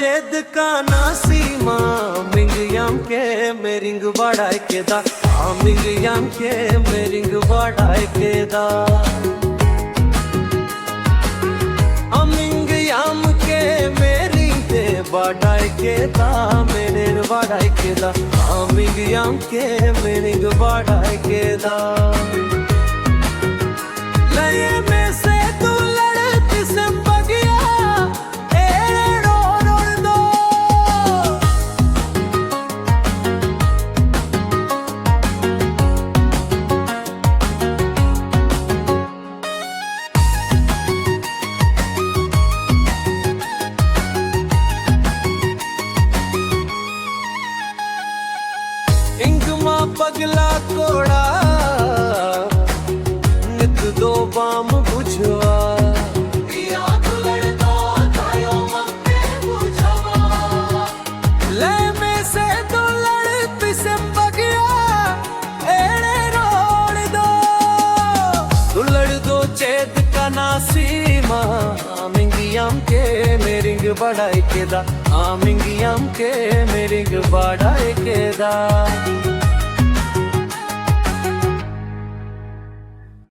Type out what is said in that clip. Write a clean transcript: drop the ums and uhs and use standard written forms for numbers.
चेद का ना सीमा मिंग यम के मेरिंग बड़ाई के दा मिंग यम के मेरिंग बड़ाई के दा मिंग यम के मेरिंग दे बड़ाई के दा मेरे बड़ाई के दा मिंग यम के मेरिंग बड़ाई के दा लये में से तू लड़ती से बगिया इंगमा पगला कोड़ा नित दो बाम बुझवा ले में से तो लड़ती से बगिया एड़े रोड़ दो दुलड़ दो चेत का ना सीमा मिंगियम के मेरिंग बड़ाई के दा मिंगियम के मेरिंग बड़ाई के दा